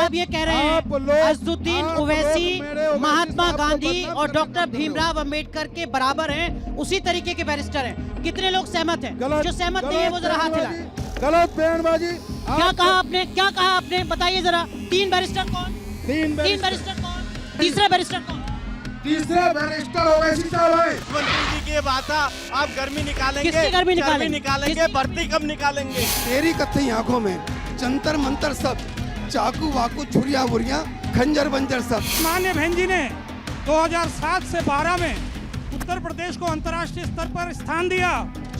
साहब ये कह रहे हैं अज़दुद्दीन ओवैसी महात्मा गांधी और डॉक्टर भीमराव अंबेडकर के बराबर हैं, उसी तरीके के बैरिस्टर हैं। कितने लोग सहमत हैं? जो सहमत नहीं है वो जरा हाथ हिलाएं। गलत बयानबाजी। क्या कहा आपने बताइए जरा। तीन बैरिस्टर कौन? तीन बैरिस्टर कौन? तीसरे बैरिस्टर कौन? तीसरे बैरिस्टर ओवैसी साहब है। मंत्री जी की बात था, आप गर्मी निकालेंगे? किसकी गर्मी निकालेंगे? भर्ती कब निकालेंगे? तेरी कत्थई आंखों में जंतर मंतर सब, चाकू वाकू छुरिया बुरिया खंजर बंजर सब। माननीय बहन जी ने 2007 से 12 में उत्तर प्रदेश को अंतर्राष्ट्रीय स्तर पर स्थान दिया,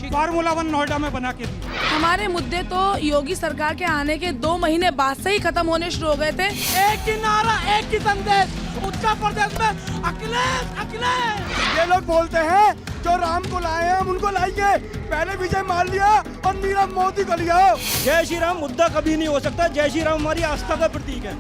फार्मूला 1 नोएडा में बना के दी। हमारे मुद्दे तो योगी सरकार के आने के 2 महीने बाद से ही खत्म होने शुरू हो गए थे। एक ही नारा, एक ही संदेश, उत्तर प्रदेश में अखिलेश अखिलेश। ये लोग बोलते हैं जो राम को लाए हैं हम उनको लाएंगे, पहले विजय मान लिया और नीरव मोदी को लिया। जय श्री राम मुद्दा कभी नहीं हो सकता, जय श्री राम हमारी आस्था का प्रतीक है।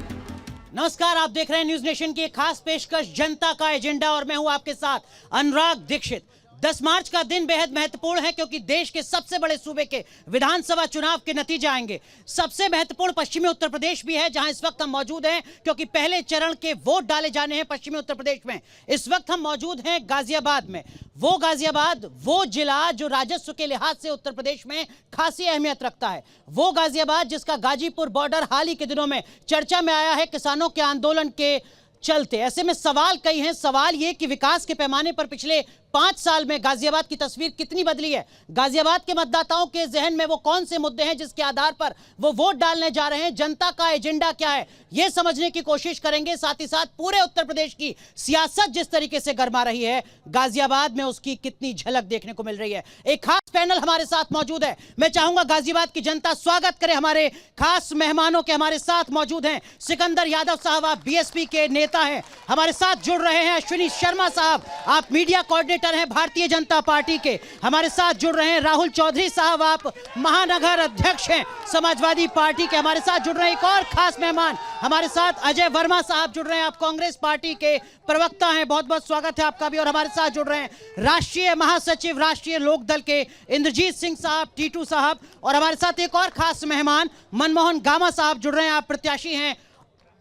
नमस्कार, आप देख रहे हैं न्यूज नेशन की एक खास पेशकश जनता का एजेंडा और मैं हूं आपके साथ अनुराग दीक्षित। 10 मार्च का दिन बेहद महत्वपूर्ण है क्योंकि देश के सबसे बड़े सूबे के विधानसभा चुनाव के नतीजे आएंगे। सबसे महत्वपूर्ण पश्चिमी उत्तर प्रदेश भी है जहां इस वक्त हम मौजूद हैं क्योंकि पहले चरण के वोट डाले जाने हैं पश्चिमी उत्तर प्रदेश में। इस वक्त हम मौजूद हैं गाजियाबाद में। वो गाजियाबाद, वो जिला जो राजस्व के लिहाज से उत्तर प्रदेश में खासी अहमियत रखता है। वो गाजियाबाद जिसका गाजीपुर बॉर्डर हाल ही के दिनों में चर्चा में आया है किसानों के आंदोलन के चलते। ऐसे में सवाल कई हैं। सवाल ये कि विकास के पैमाने पर पिछले 5 साल में गाजियाबाद की तस्वीर कितनी बदली है। गाजियाबाद के मतदाताओं के जहन में वो कौन से मुद्दे हैं जिसके आधार पर वो वोट डालने जा रहे हैं। जनता का एजेंडा क्या है ये समझने की कोशिश करेंगे। साथ ही साथ पूरे उत्तर प्रदेश की सियासत जिस तरीके से गरमा रही है, गाजियाबाद में उसकी कितनी झलक देखने को मिल रही है। एक खास पैनल हमारे साथ मौजूद है। मैं चाहूंगा गाजियाबाद की जनता स्वागत करे हमारे खास मेहमानों के। हमारे साथ मौजूद हैं सिकंदर यादव साहब, आप बीएसपी के नेता हैं। हमारे साथ जुड़ रहे हैं अश्विनी शर्मा साहब, आप मीडिया कोऑर्डिनेटर हैं भारतीय जनता पार्टी के। हमारे साथ जुड़ रहे हैं राहुल चौधरी साहब, आप महानगर अध्यक्ष हैं समाजवादी पार्टी के। हमारे साथ जुड़ रहे हैं एक और खास मेहमान, हमारे साथ अजय वर्मा साहब जुड़ रहे हैं, आप कांग्रेस पार्टी के प्रवक्ता हैं। बहुत बहुत स्वागत है आपका भी। और हमारे साथ जुड़ रहे हैं राष्ट्रीय महासचिव राष्ट्रीय लोकदल के इंद्रजीत सिंह साहब, टीटू साहब। और हमारे साथ एक और खास मेहमान मनमोहन गामा साहब जुड़ रहे हैं, आप प्रत्याशी हैं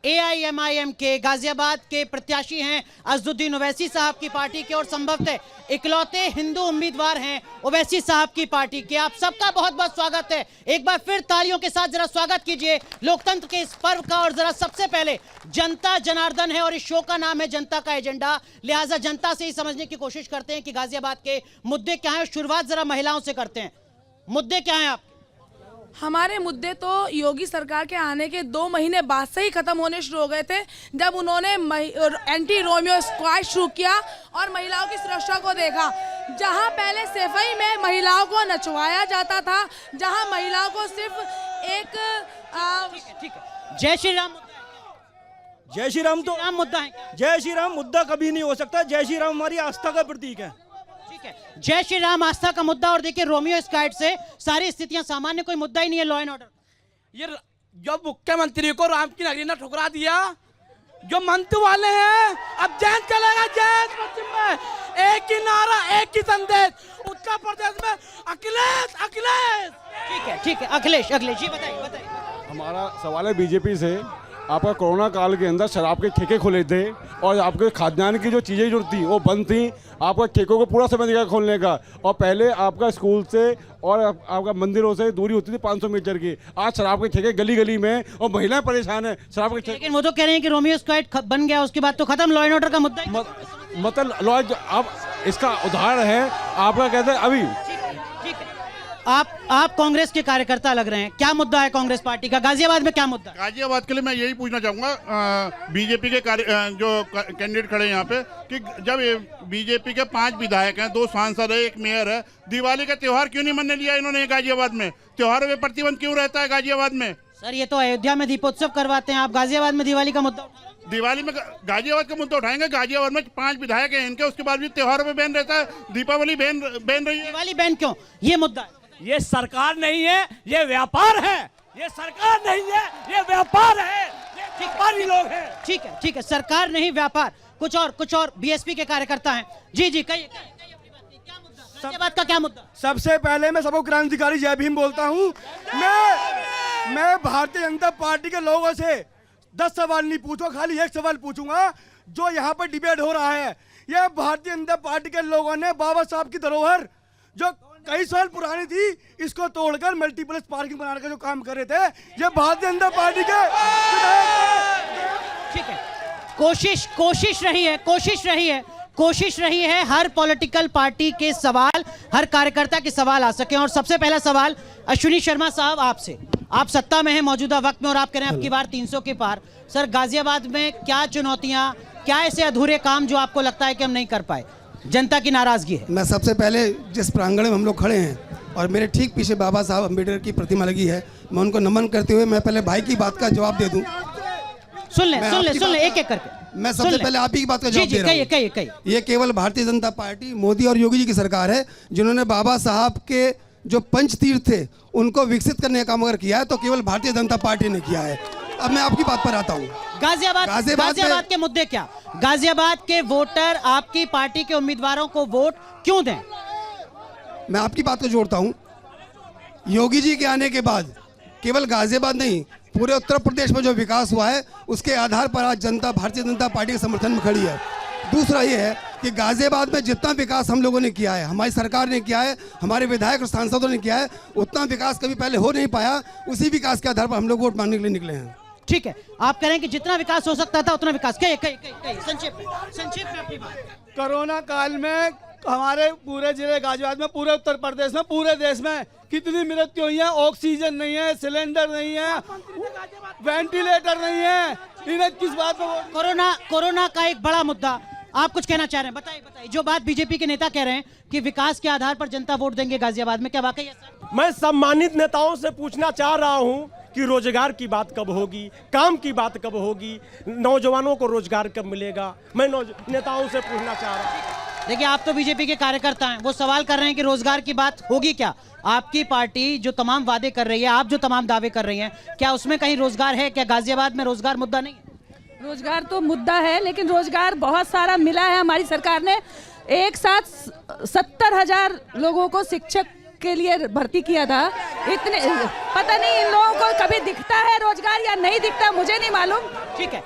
AIMIM के, गाजियाबाद के प्रत्याशी हैं अज़दुद्दीन ओवैसी साहब की पार्टी के और संभवतः इकलौते हिंदू उम्मीदवार हैं ओवैसी साहब की पार्टी के। आप सबका बहुत बहुत स्वागत है। एक बार फिर तालियों के साथ जरा स्वागत कीजिए लोकतंत्र के इस पर्व का। और जरा सबसे पहले जनता जनार्दन है और इस शो का नाम है जनता का एजेंडा, लिहाजा जनता से ही समझने की कोशिश करते हैं कि गाजियाबाद के मुद्दे क्या हैं। शुरुआत जरा महिलाओं से करते हैं। मुद्दे क्या हैं आप? हमारे मुद्दे तो योगी सरकार के आने के 2 महीने बाद से ही खत्म होने शुरू हो गए थे, जब उन्होंने एंटी रोमियो स्क्वाड शुरू किया और महिलाओं की सुरक्षा को देखा। जहां पहले सफाई में महिलाओं को नचवाया जाता था, जहां महिलाओं को सिर्फ एक ठीक है। जय श्री राम। जय श्री राम तो राम मुद्दा है। जय श्री राम मुद्दा कभी नहीं हो सकता, जय श्री राम हमारी आस्था का प्रतीक है। जय श्री राम आस्था का मुद्दा। और देखिए रोमियो स्क्वाड से सारी स्थितियां सामान्य, कोई मुद्दा ही नहीं है लॉ एंड ऑर्डर। ये जब मुख्यमंत्री को राम की नगरी ने ठुकरा दिया, जो मंत्री वाले हैं अब जैन चलेगा, जैन पश्चिम में एक ही नारा, एक ही संदेश, उत्तर प्रदेश में अखिलेश अखिलेश। ठीक है अखिलेश जी बताइए। हमारा सवाल है बीजेपी से, आपका कोरोना काल के अंदर शराब के ठेके खुले थे और आपके खाद्यान्न की जो चीज़ें जो थी वो बंद थी। आपका ठेकों को पूरा समय दिया खोलने का, और पहले आपका स्कूल से और आपका मंदिरों से दूरी होती थी 500 मीटर की। आज शराब के ठेके गली गली में और महिलाएं परेशान है शराब के ठेके। लेकिन वो तो कह रहे हैं कि रोमियो स्क्वाड बन गया, उसके बाद तो खत्म लॉ एंड ऑर्डर का मुद्दा। मतलब लॉ अब इसका उदाहरण है आपका, कहते हैं अभी आप कांग्रेस के कार्यकर्ता लग रहे हैं, क्या मुद्दा है कांग्रेस पार्टी का गाजियाबाद में? क्या मुद्दा? गाजियाबाद के लिए मैं यही पूछना चाहूँगा बीजेपी के जो कैंडिडेट खड़े हैं यहाँ पे, कि जब बीजेपी के 5 विधायक हैं, 2 सांसद है, 1 मेयर है, दिवाली का त्योहार क्यों नहीं मनने लिया इन्होंने गाजियाबाद में? त्योहारों में प्रतिबंध क्यों रहता है गाजियाबाद में? सर ये तो अयोध्या में दीपोत्सव करवाते हैं, आप गाजियाबाद में दिवाली का मुद्दा? दिवाली में गाजियाबाद का मुद्दा उठाएंगे। गाजियाबाद में 5 विधायक हैं इनके, उसके बाद भी त्योहारों में बैन रहता है, दीपावली बैन रही है। दिवाली बैन क्यों? ये मुद्दा है। ये सरकार नहीं है, ये व्यापार है। ये सरकार नहीं है, ये व्यापार है, ये व्यापारी लोग हैं। ठीक है सरकार नहीं व्यापार। कुछ और बीएसपी के कार्यकर्ता हैं। जी कहिए गाजियाबाद का क्या मुद्दा? सबसे पहले मैं सबको क्रांतिकारी जय भीम बोलता हूँ। मैं भारतीय जनता पार्टी के लोगों से 10 सवाल नहीं पूछो, खाली एक सवाल पूछूंगा। जो यहाँ पर डिबेट हो रहा है, ये भारतीय जनता पार्टी के लोगों ने बाबा साहब की धरोहर जो कई साल पुरानी थी, इसको तोड़कर मल्टीप्लेक्स पार्किंग बनाने का जो काम कर रहे थे, ये भारतीय जनता पार्टी के ठीक है, कोशिश रही है हर पॉलिटिकल पार्टी के सवाल, हर कार्यकर्ता के सवाल आ सके। और सबसे पहला सवाल अश्विनी शर्मा साहब आपसे, आप सत्ता में हैं मौजूदा वक्त में और आप कह रहे हैं अब की बार 300 के पार। सर, गाजियाबाद में क्या चुनौतियां, क्या ऐसे अधूरे काम जो आपको लगता है कि हम नहीं कर पाए, जनता की नाराजगी है? मैं सबसे पहले जिस प्रांगण में हम लोग खड़े हैं और मेरे ठीक पीछे बाबा साहब अम्बेडकर की प्रतिमा लगी है, मैं उनको नमन करते हुए मैं पहले भाई की बात का जवाब दे दूं। सुन ले एक एक करके। मैं सबसे पहले आप ही की बात का जवाब दे रहा हूं। ये केवल भारतीय जनता पार्टी, मोदी और योगी जी की सरकार है जिन्होंने बाबा साहब के जो पंच तीर्थ थे उनको विकसित करने का काम अगर किया है तो केवल भारतीय जनता पार्टी ने किया है। अब मैं आपकी बात पर आता हूँ। गाजियाबाद के मुद्दे क्या? गाजियाबाद के वोटर आपकी पार्टी के उम्मीदवारों को वोट क्यों दें? मैं आपकी बात को जोड़ता हूँ। योगी जी के आने के बाद केवल गाजियाबाद नहीं, पूरे उत्तर प्रदेश में जो विकास हुआ है उसके आधार पर आज जनता भारतीय जनता पार्टी के समर्थन में खड़ी है। दूसरा ये है कि गाजियाबाद में जितना विकास हम लोगों ने किया है, हमारी सरकार ने किया है, हमारे विधायक और सांसदों ने किया है, उतना विकास कभी पहले हो नहीं पाया। उसी विकास के आधार पर हम लोग वोट मांगने के लिए निकले हैं। ठीक है, आप कह रहे हैं कि जितना विकास हो सकता था उतना विकास। संक्षेप में अपनी बात। कोरोना काल में हमारे पूरे जिले गाजियाबाद में, पूरे उत्तर प्रदेश में, पूरे देश में कितनी मृत्यु हुई है? ऑक्सीजन नहीं है, सिलेंडर नहीं है, वेंटिलेटर नहीं है। इन्हें किस बात में? कोरोना का एक बड़ा मुद्दा, आप कुछ कहना चाह रहे हैं, बताइए। जो बात बीजेपी के नेता कह रहे हैं कि विकास के आधार पर जनता वोट देंगे गाजियाबाद में, क्या वाकई है सर? मैं सम्मानित नेताओं से पूछना चाह रहा हूं कि रोजगार की बात कब होगी, काम की बात कब होगी, नौजवानों को रोजगार कब मिलेगा? मैं नेताओं से पूछना चाह रहा हूं। देखिए, आप तो बीजेपी के कार्यकर्ता हैं, वो सवाल कर रहे हैं कि रोजगार की बात होगी क्या? आपकी पार्टी जो तमाम वादे कर रही है, आप जो तमाम दावे कर रही हैं, क्या उसमें कहीं रोजगार है? क्या गाजियाबाद में रोजगार मुद्दा नहीं है? रोजगार तो मुद्दा है, लेकिन रोजगार बहुत सारा मिला है। हमारी सरकार ने एक साथ 70,000 लोगों को शिक्षक के लिए भर्ती किया था। इतने पता नहीं इन लोगों को कभी दिखता है रोजगार या नहीं दिखता, मुझे नहीं मालूम। ठीक है,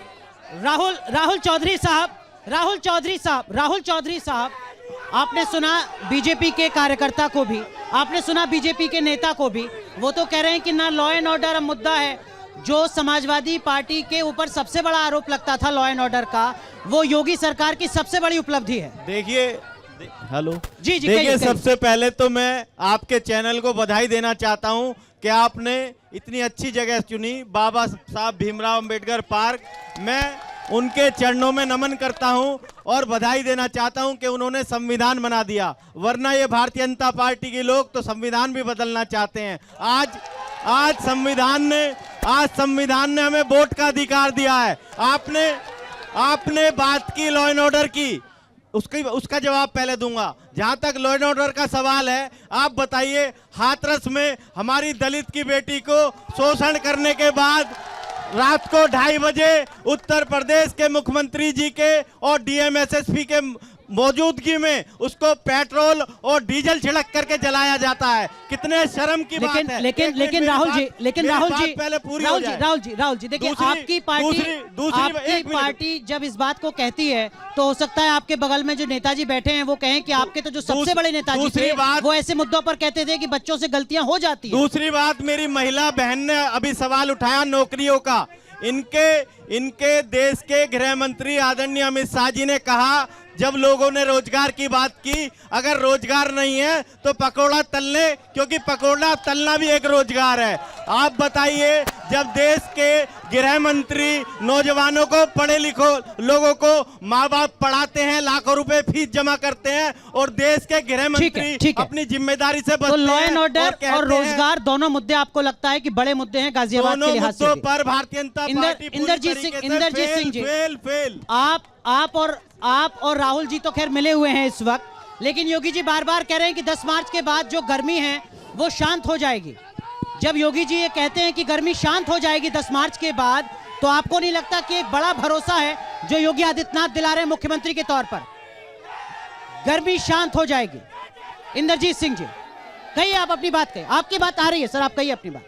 राहुल चौधरी साहब, आपने सुना बीजेपी के कार्यकर्ता को भी, आपने सुना बीजेपी के नेता को भी, वो तो कह रहे हैं कि ना लॉ एंड ऑर्डर मुद्दा है। जो समाजवादी पार्टी के ऊपर सबसे बड़ा आरोप लगता था लॉ एंड ऑर्डर का, वो योगी सरकार की सबसे बड़ी उपलब्धि है। देखिए, हेलो जी, देखिए, सबसे पहले तो मैं आपके चैनल को बधाई देना चाहता हूं कि आपने इतनी अच्छी जगह चुनी, बाबा साहब भीमराव अंबेडकर पार्क। मैं उनके चरणों में नमन करता हूं और बधाई देना चाहता हूं कि उन्होंने संविधान बना दिया, वरना ये भारतीय जनता पार्टी के लोग तो संविधान भी बदलना चाहते हैं। आज संविधान ने हमें वोट का अधिकार दिया है। आपने बात की लॉ एंड ऑर्डर की, उसका जवाब पहले दूंगा। जहां तक लॉ एंड ऑर्डर का सवाल है, आप बताइए, हाथरस में हमारी दलित की बेटी को शोषण करने के बाद रात को 2:30 बजे उत्तर प्रदेश के मुख्यमंत्री जी के और डीएम एसएसपी के मौजूदगी में उसको पेट्रोल और डीजल छिड़क करके जलाया जाता है। कितने शर्म की बात है। लेकिन राहुल जी देखिए, आपकी पार्टी जब इस बात को कहती है तो हो सकता है आपके बगल में जो नेताजी बैठे हैं वो कहें कि आपके तो जो सबसे बड़े नेताजी थे वो ऐसे मुद्दों पर कहते थे कि बच्चों से गलतियां हो जाती हैं। दूसरी बात, मेरी महिला बहन ने अभी सवाल उठाया नौकरियों का। इनके देश के गृह मंत्री आदरणीय अमित शाह जी ने कहा, जब लोगों ने रोजगार की बात की, अगर रोजगार नहीं है तो पकोड़ा तलने, क्योंकि पकोड़ा तलना भी एक रोजगार है। आप बताइए, जब देश के गृह मंत्री नौजवानों को, पढ़े लिखो लोगों को माँ बाप पढ़ाते हैं, लाखों रुपए फीस जमा करते हैं और देश के गृह मंत्री अपनी जिम्मेदारी से तो लॉ एंड ऑर्डर और रोजगार दोनों मुद्दे आपको लगता है कि बड़े मुद्दे हैं गाजियाबाद के लिहाज से? पर भारतीय जनता पार्टी इंदरजीत सिंह जी, आप और राहुल जी तो खैर मिले हुए हैं इस वक्त, लेकिन योगी जी बार बार कह रहे हैं कि 10 मार्च के बाद जो गर्मी है वो शांत हो जाएगी। जब योगी जी ये कहते हैं कि गर्मी शांत हो जाएगी 10 मार्च के बाद, तो आपको नहीं लगता कि एक बड़ा भरोसा है जो योगी आदित्यनाथ दिला रहे हैं मुख्यमंत्री के तौर पर, गर्मी शांत हो जाएगी? इंदरजीत सिंह जी, कहिए, आप अपनी बात कहिए। आपकी बात आ रही है सर, आप कहिए अपनी बात।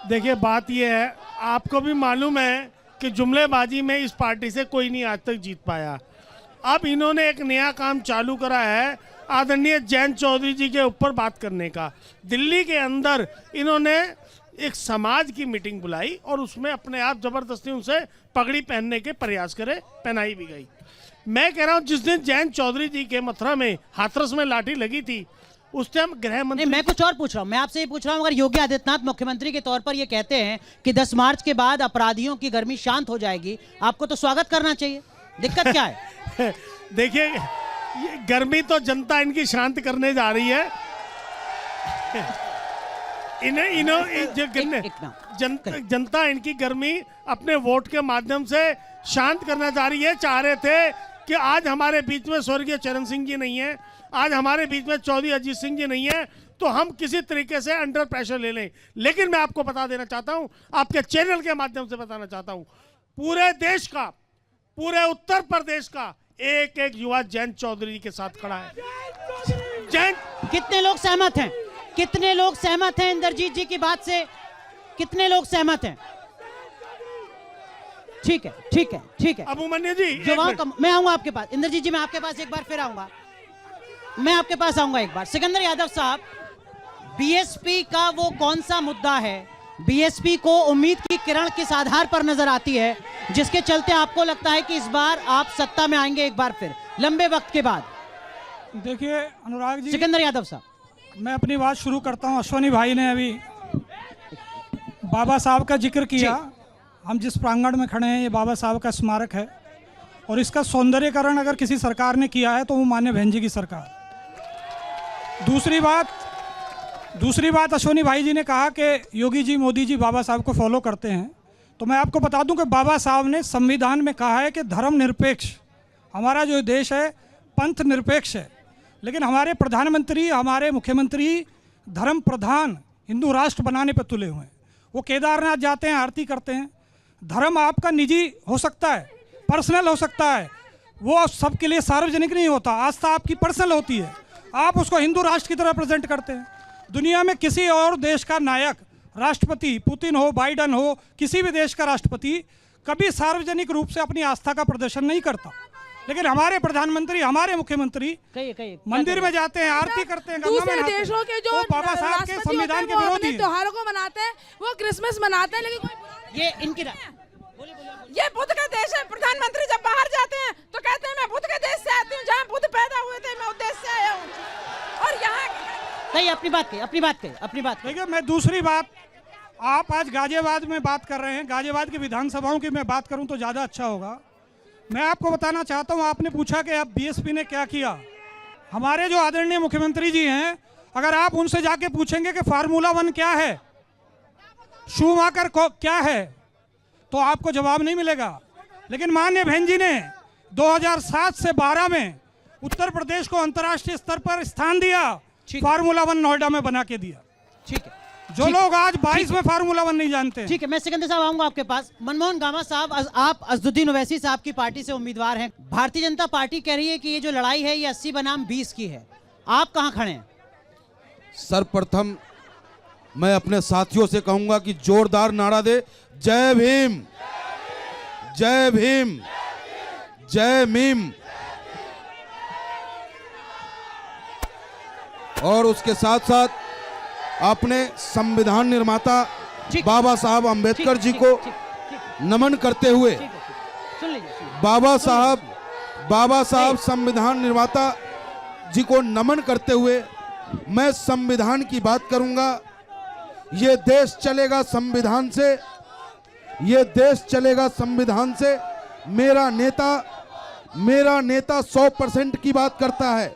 देखिए, बात ये है, आपको भी मालूम है कि जुमलेबाजी में इस पार्टी से कोई नहीं आज तक जीत पाया। अब इन्होंने एक नया काम चालू करा है आदरणीय जयंत चौधरी जी के ऊपर बात करने का। दिल्ली के अंदर इन्होंने एक समाज की मीटिंग बुलाई और उसमें अपने आप जबरदस्ती उनसे पगड़ी पहनने के प्रयास करे, पहनाई भी गई। मैं कह रहा हूं जिस दिन जयंत चौधरी जी के मथुरा में हाथरस में लाठी लगी थी उस टाइम गृह मंत्री, मैं कुछ और पूछ रहा हूं, मैं आपसे ये पूछ रहा हूं, अगर योगी आदित्यनाथ मुख्यमंत्री के तौर पर ये कहते हैं कि 10 मार्च के बाद अपराधियों की गर्मी शांत हो जाएगी, आपको तो स्वागत करना चाहिए, दिक्कत क्या है? देखिए ये गर्मी तो जनता इनकी शांत करने जा रही है। जनता इनकी गर्मी अपने वोट के माध्यम से शांत करना चाह रही है। चाह रहे थे कि आज हमारे बीच में स्वर्गीय चरण सिंह जी नहीं है, आज हमारे बीच में चौधरी अजीत सिंह जी नहीं है, तो हम किसी तरीके से अंडर प्रेशर ले लें। लेकिन मैं आपको बता देना चाहता हूं, आपके चैनल के माध्यम से बताना चाहता हूं, पूरे देश का, पूरे उत्तर प्रदेश का एक एक युवा जयंत चौधरी के साथ खड़ा है। जयंत, कितने लोग सहमत हैं? कितने लोग सहमत हैं इंद्रजीत जी की बात से? कितने लोग सहमत हैं? ठीक है, ठीक है, ठीक है। अभिमन्यु जी, मैं आऊंगा आपके पास। इंद्रजीत जी, मैं आपके पास एक बार फिर आऊंगा, मैं आपके पास आऊंगा एक बार। सिकंदर यादव साहब, बीएसपी का वो कौन सा मुद्दा है, बीएसपी को उम्मीद की किरण किस आधार पर नजर आती है जिसके चलते आपको लगता है कि इस बार आप सत्ता में आएंगे एक बार फिर लंबे वक्त के बाद? देखिए अनुराग जी, सिकंदर यादव साहब, मैं अपनी बात शुरू करता हूं। अश्वनी भाई ने अभी बाबा साहब का जिक्र किया। हम जिस प्रांगण में खड़े हैं ये बाबा साहब का स्मारक है और इसका सौंदर्यीकरण अगर किसी सरकार ने किया है तो वो माननीय बहन जी की सरकार। दूसरी बात अश्वनी भाई जी ने कहा कि योगी जी, मोदी जी बाबा साहब को फॉलो करते हैं, तो मैं आपको बता दूं कि बाबा साहब ने संविधान में कहा है कि धर्म निरपेक्ष, हमारा जो देश है पंथ निरपेक्ष है, लेकिन हमारे प्रधानमंत्री, हमारे मुख्यमंत्री धर्म प्रधान हिंदू राष्ट्र बनाने पर तुले हुए हैं। वो केदारनाथ जाते हैं, आरती करते हैं। धर्म आपका निजी हो सकता है, पर्सनल हो सकता है, वो सबके लिए सार्वजनिक नहीं होता। आस्था आपकी पर्सनल होती है, आप उसको हिंदू राष्ट्र की तरह प्रेजेंट करते हैं। दुनिया में किसी और देश का नायक, राष्ट्रपति, पुतिन हो, बाइडन हो, किसी भी देश का राष्ट्रपति कभी सार्वजनिक रूप से अपनी आस्था का प्रदर्शन नहीं करता, लेकिन हमारे प्रधानमंत्री, हमारे मुख्यमंत्री मंदिर में जाते हैं, आरती करते हैं, गंगा में नहाते हैं। देशों के जो बाबा साहब के संविधान के विरोधी त्योहारों को मनाते हैं, वो क्रिसमस मनाते हैं, लेकिन ये इनकी ये बुद्ध का देश है। प्रधानमंत्री जब बाहर जाते हैं तो कहते हैं मैं बुद्ध के देश से आती हूँ, जहाँ बुद्ध पैदा हुए थे, मैं उस देश से आया हूँ। और यहाँ नहीं, अपनी बात देखिए, मैं दूसरी बात, आप आज गाजियाबाद में बात कर रहे हैं, गाजियाबाद की विधानसभाओं की मैं बात करूं तो ज़्यादा अच्छा होगा। मैं आपको बताना चाहता हूं, आपने पूछा कि अब बीएसपी ने क्या किया। हमारे जो आदरणीय मुख्यमंत्री जी हैं, अगर आप उनसे जाके पूछेंगे कि फार्मूला 1 क्या है, शूमाकर को क्या है, तो आपको जवाब नहीं मिलेगा। लेकिन माननीय बहन जी ने 2007 से 12 में उत्तर प्रदेश को अंतर्राष्ट्रीय स्तर पर स्थान दिया, फार्मूला 1 नोएडा में बना के दिया। ठीक है, जो लोग आज 22 में फार्मूला 1 नहीं जानते। ठीक है, मैं सिकंदर साहब आऊंगा आपके पास। मनमोहन गामा साहब, आप अज़दुद्दीन ओवैसी साहब की पार्टी से उम्मीदवार हैं। भारतीय जनता पार्टी कह रही है कि ये जो लड़ाई है ये 80 बनाम 20 की है, आप कहां खड़े हैं? सर्वप्रथम मैं अपने साथियों से कहूंगा कि जोरदार नारा दे, जय भीम, जय भीम, जय मीम। और उसके साथ साथ अपने संविधान निर्माता बाबा साहब अंबेडकर जी को नमन करते हुए, बाबा साहब संविधान निर्माता जी को नमन करते हुए मैं संविधान की बात करूंगा। ये देश चलेगा संविधान से, ये देश चलेगा संविधान से। मेरा नेता 100% की बात करता है।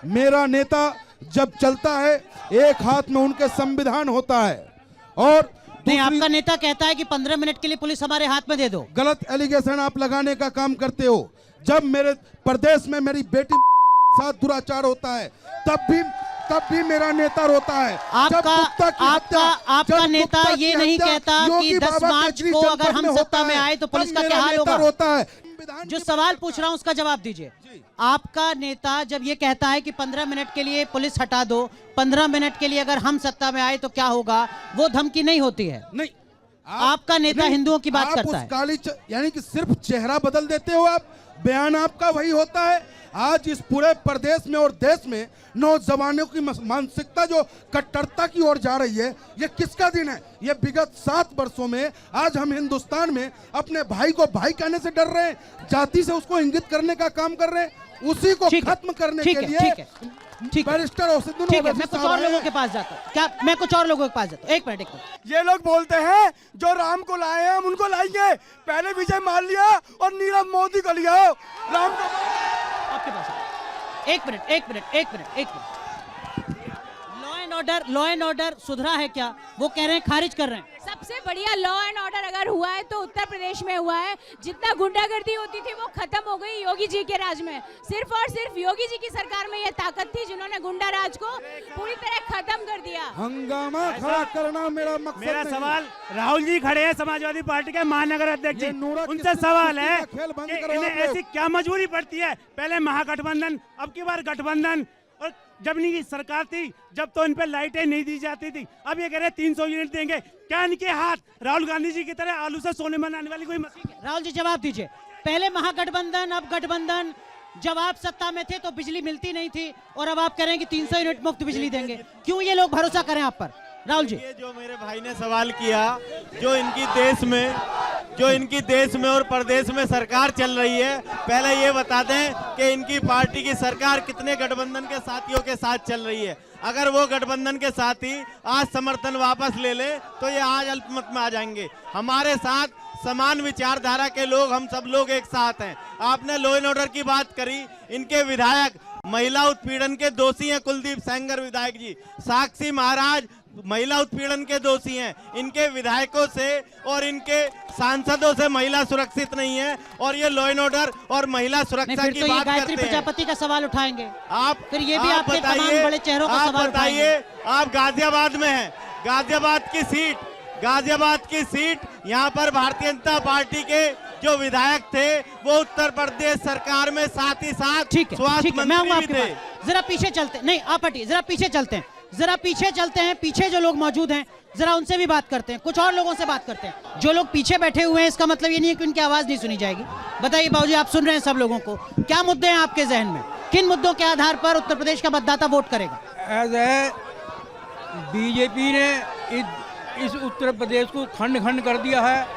मेरा नेता जब चलता है एक हाथ में उनके संविधान होता है और नहीं, आपका नेता कहता है कि 15 मिनट के लिए पुलिस हमारे हाथ में दे दो। गलत एलिगेशन आप लगाने का काम करते हो। जब मेरे प्रदेश में मेरी बेटी साथ दुराचार होता है तब भी मेरा नेता रोता है। आपका नेता ये नहीं कहता कि 10 मार्च को अगर हम सत्ता में आए तो पुलिस का क्या हाल होगा। रोता है। जो सवाल पूछ रहा हूं उसका जवाब दीजिए। आपका नेता जब ये कहता है कि 15 मिनट के लिए पुलिस हटा दो, 15 मिनट के लिए अगर हम सत्ता में आए तो क्या होगा, वो धमकी नहीं होती है? नहीं, आपका नेता हिंदुओं की बात आप करता उस है। काली यानी कि सिर्फ चेहरा बदल देते हो आप, बयान आपका वही होता है। आज इस पूरे प्रदेश में और देश में नौजवानों की मानसिकता जो कट्टरता की ओर जा रही है, ये किसका दिन है? ये विगत 7 वर्षों में आज हम हिंदुस्तान में अपने भाई को भाई कहने से डर रहे हैं, जाति से उसको इंगित करने का काम कर रहे हैं, उसी को खत्म करने के लिए बैरिस्टर औसिदुन ठीक है, ओवैसी मैं कुछ साहब और आए लोगों हैं। के पास जाता हूँ। क्या मैं कुछ और लोगों के पास जाता हूँ? एक मिनट। ये लोग बोलते हैं जो राम को लाए हैं हम उनको लाएंगे। पहले विजय माल्या और नीरव मोदी को लिया राम को। आपके पास एक मिनट। लॉ एंड ऑर्डर सुधरा है क्या? वो कह रहे हैं, खारिज कर रहे हैं। सबसे बढ़िया लॉ एंड ऑर्डर अगर हुआ है तो उत्तर प्रदेश में हुआ है। जितना गुंडागर्दी होती थी वो खत्म हो गई योगी जी के राज में। सिर्फ और सिर्फ योगी जी की सरकार में ये ताकत थी जिन्होंने गुंडा राज को पूरी तरह खत्म कर दिया। हंगामा खड़ा करना मेरा मकसद मेरा नहीं। सवाल, राहुल जी खड़े हैं समाजवादी पार्टी के महानगर अध्यक्ष जी, उनसे सवाल है कि इन्हें ऐसी क्या मजबूरी पड़ती है? पहले महागठबंधन, अब की बार गठबंधन, और जब इनकी सरकार थी जब तो इन पे लाइटें नहीं दी जाती थी, अब ये कह रहे हैं 300 यूनिट देंगे। क्या इनके हाथ राहुल गांधी जी की तरह आलू से सोने बनाने वाली कोई मशीन है? राहुल जी जवाब दीजिए। पहले महागठबंधन, अब गठबंधन। जब आप सत्ता में थे तो बिजली मिलती नहीं थी और अब आप कह रहे हैं कि 300 यूनिट मुफ्त बिजली देंगे। क्यों ये लोग भरोसा करें आप पर? राहुल जी, ये जो मेरे भाई ने सवाल किया, जो इनकी देश में और प्रदेश में सरकार चल रही है, पहले ये बता दें कि इनकी पार्टी की सरकार कितने गठबंधन के साथियों के साथ चल रही है। अगर वो गठबंधन के साथी आज समर्थन वापस ले ले तो ये आज अल्पमत में आ जाएंगे। हमारे साथ समान विचारधारा के लोग, हम सब लोग एक साथ हैं। आपने लॉ एंड ऑर्डर की बात करी, इनके विधायक महिला उत्पीड़न के दोषी हैं। कुलदीप सेंगर विधायक जी, साक्षी महाराज महिला उत्पीड़न के दोषी हैं। इनके विधायकों से और इनके सांसदों से महिला सुरक्षित नहीं है, और ये लॉ एंड ऑर्डर और महिला सुरक्षा फिर की तो ये बात गायत्री करते हैं। प्रजापति का सवाल उठाएंगे आप फिर ये भी आपके तमाम बड़े चेहरों का सवाल उठाएंगे। आप गाजियाबाद में हैं, गाजियाबाद की सीट यहाँ पर भारतीय जनता पार्टी के जो विधायक थे वो उत्तर प्रदेश सरकार में साथ ही साथ स्वास्थ्य मंत्री भी थे। जरा पीछे चलते, नहीं आप हटिए, जरा पीछे चलते हैं, पीछे जो लोग मौजूद हैं जरा उनसे भी बात करते हैं, कुछ और लोगों से बात करते हैं। जो लोग पीछे बैठे हुए हैं इसका मतलब ये नहीं है कि उनकी आवाज नहीं सुनी जाएगी। बताइए बाबूजी, आप सुन रहे हैं सब लोगों को, क्या मुद्दे हैं आपके जहन में? किन मुद्दों के आधार पर उत्तर प्रदेश का मतदाता वोट करेगा? एज ए बीजेपी ने इस उत्तर प्रदेश को खंड खंड कर दिया है,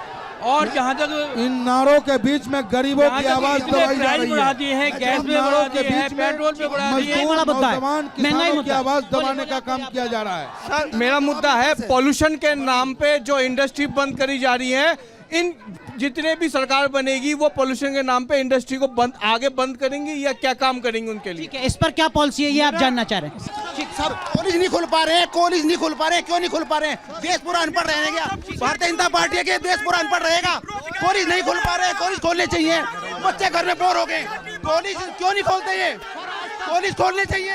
और जहाँ तक इन नारों के बीच में गरीबों की आवाज दबाई जा रही बढ़ा दी है, गैस पे बढ़ा दी है, पेट्रोल पे बढ़ा दी है, नौजवान किसानों की आवाज दबाने का काम किया जा रहा है। सर मेरा मुद्दा है पॉल्यूशन के नाम पे जो इंडस्ट्री बंद करी जा रही है। इन जितने भी सरकार बनेगी वो पॉल्यूशन के नाम पे इंडस्ट्री को आगे बंद करेंगे या क्या काम करेंगे उनके लिए? ठीक है, इस पर क्या पॉलिसी है ये आप जानना चाह रहे हैं? सर कॉलेज नहीं खुल पा रहे हैं, क्यों नहीं खुल पा रहे हैं? देश पूरा अनपढ़ रहेगा क्या? भारतीय जनता पार्टी के देश पूरा अनपढ़ रहेगा? कॉलेज नहीं खुल पा रहे हैं, कॉलेज खोलने चाहिए। बच्चे घर में बोर हो गए, कॉलेज क्यों नहीं खोलते? ये कॉलेज खोलने चाहिए।